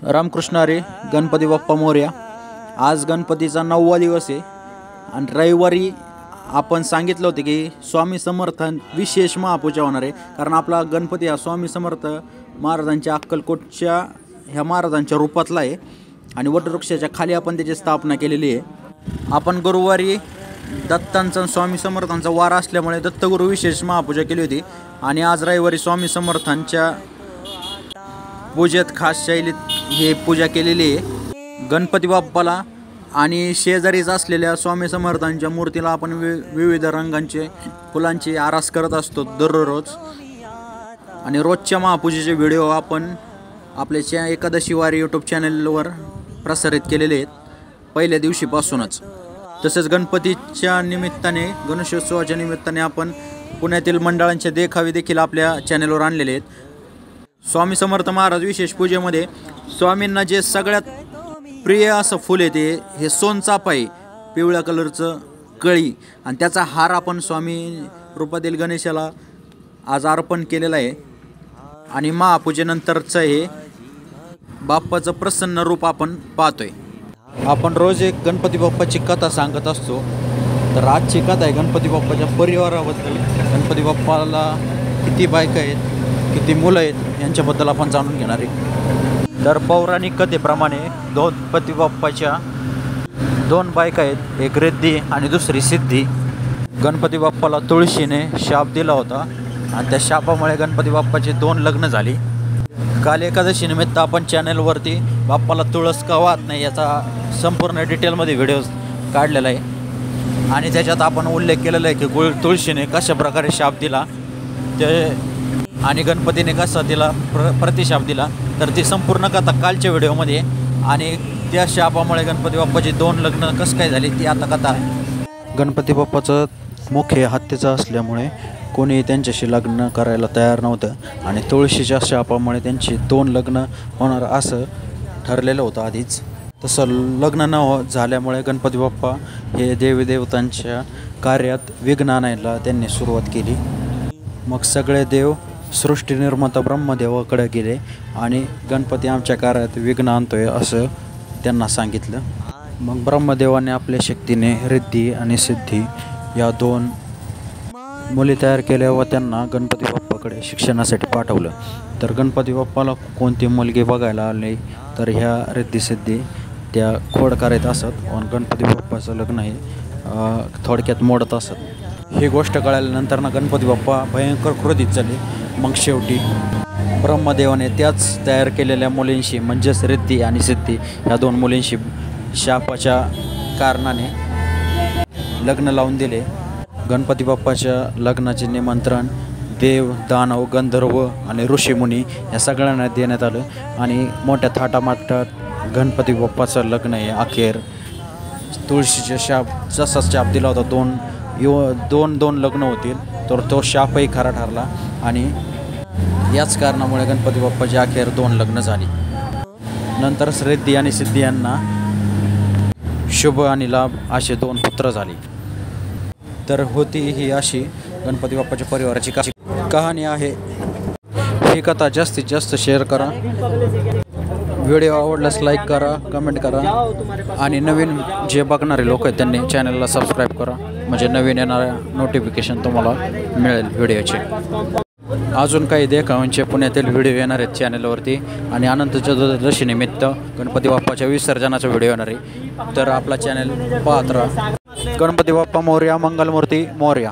रामकृष्ण हरी. गणपती बाप्पा मोरया. आज गणपतीचा 9वा दिवस आहे आणि रविवारी आपण सांगितलं होतं की स्वामी समर्थ विशेष महापूजा होणार आहे. कारण आपला गणपती हा स्वामी समर्थ महाराजांच्या अक्कलकोटच्या ह्या महाराजांच्या रूपातला आहे आणि वटवृक्षाच्या खाली आपण त्याची स्थापना केलेली आहे. आपण गुरुवारी दत्तांचा स्वामी समर्थांचा वार असल्यामुळे दत्तगुरू विशेष महापूजा केली होती आणि आज रविवारी स्वामी समर्थांच्या पूजेत खास शैलीत हे पूजा केलेली आहे. गणपती बाप्पाला आणि शेजारीच असलेल्या स्वामी समर्थांच्या मूर्तीला आपण विविध रंगांचे फुलांची आरास करत असतो दररोज. आणि रोजच्या महापूजेचे व्हिडिओ आपण आपल्या एकादशी वारी यूट्यूब चॅनलवर प्रसारित केलेले आहेत पहिल्या दिवशीपासूनच. तसेच गणपतीच्या निमित्ताने गणेशोत्सवाच्या निमित्ताने आपण पुण्यातील मंडळांचे देखावे देखील आपल्या चॅनलवर आणलेले आहेत. स्वामी समर्थ महाराज विशेष पूजेमध्ये स्वामींना जे सगळ्यात प्रिय असं फुल येते हे सोनचाफा आहे, पिवळ्या कलरचं कळी, आणि त्याचा हार आपण स्वामी रूपातील गणेशाला आज अर्पण केलेला आहे. आणि महापूजेनंतरचं हे बाप्पाचं प्रसन्न रूप आपण पाहतोय. आपण रोज एक गणपती बाप्पाची कथा सांगत असतो, तर आजची कथा आहे गणपती बाप्पाच्या परिवाराबद्दल. गणपती बाप्पाला किती बायका आहेत, किती मुलं आहेत यांच्याबद्दल आपण जाणून घेणार आहे. तर पौराणिक कथेप्रमाणे गणपती बाप्पाच्या 2 बायका आहेत, एक रिद्धी आणि दुसरी सिद्धी. गणपती बाप्पाला तुळशीने शाप दिला होता आणि त्या शापामुळे गणपती बाप्पाची 2 लग्न झाली. काल एकादशी निमित्त आपण चॅनलवरती बाप्पाला तुळस का वाहत नाही याचा संपूर्ण डिटेलमध्ये व्हिडिओ काढलेला आहे आणि त्याच्यात आपण उल्लेख केलेला आहे की तुळशीने कशा प्रकारे शाप दिला ते आणि गणपतीने कसा तिला प्रतिशाप दिला. तर ती संपूर्ण कथा कालच्या व्हिडिओमध्ये, आणि त्या शापामुळे गणपती बाप्पाची 2 लग्न कसं काय झाली ती आता कथा आहे. गणपती बाप्पाचं मुख हे हत्तीचं असल्यामुळे कोणी त्यांच्याशी लग्न करायला तयार नव्हतं आणि तुळशीच्या शापामुळे त्यांची 2 लग्न होणार असं ठरलेलं होतं आधीच. तसं लग्न न झाल्यामुळे गणपती बाप्पा हे देवी देवतांच्या कार्यात विघ्न आणायला त्यांनी सुरुवात केली. मग सगळे देव सृष्टीनिर्माता ब्रह्मदेवाकडे गेले आणि गणपती आमच्या कार्यात विघ्न आणतोय असं त्यांना सांगितलं. मग ब्रह्मदेवाने आपल्या शक्तीने रिद्धी आणि सिद्धी या 2 मुली तयार केल्या व त्यांना गणपती बाप्पाकडे शिक्षणासाठी पाठवलं. तर गणपती बाप्पाला कोणती मुलगी बघायला आली तर ह्या रिद्धी सिद्धी त्या खोड करत असत आणि गणपती बाप्पाचं लग्न हे थोडक्यात मोडत असत. ही गोष्ट कळाल्यानंतर गणपती बाप्पा भयंकर क्रोधित झाले. मग शेवटी ब्रह्मदेवाने त्याच तयार केलेल्या मुलींशी म्हणजेच रिद्धी आणि सिद्धी ह्या 2 मुलींशी शापाच्या कारणाने लग्न लावून दिले. गणपती बाप्पाच्या लग्नाचे निमंत्रण देव, दानव, गंधर्व आणि ऋषीमुनी या सगळ्यांना देण्यात आलं आणि मोठ्या थाटामाटात गणपती बाप्पाचं लग्न हे अखेर तुळशीच्या शाप जसा शाप दिला होता 2 लग्न होतील तर तो शापही खरा ठरला आणि याच कारणामुळे गणपती बाप्पाची अखेर 2 लग्न झाली. नंतर रिद्धी आणि सिद्धी यांना शुभ आणि लाभ असे 2 पुत्र झाले. तर होती ही अशी गणपती बाप्पाच्या परिवाराची कहाणी आहे. ही कथा जास्तीत जास्त शेअर करा, व्हिडिओ आवडल्यास लाईक करा, कमेंट करा आणि नवीन जे बघणारे लोक आहेत त्यांनी चॅनलला सबस्क्राईब करा म्हणजे नवीन येणाऱ्या नोटिफिकेशन तुम्हाला मिळेल व्हिडिओचे. अजून काही देखावांचे पुण्यातील व्हिडिओ येणार आहेत चॅनलवरती आणि अनंत चतुर्दशीनिमित्त गणपती बाप्पाच्या विसर्जनाचा व्हिडिओ येणार आहे. तर आपला चॅनल पाहत राहा. गणपती बाप्पा मोरया. मंगलमूर्ती मोरया.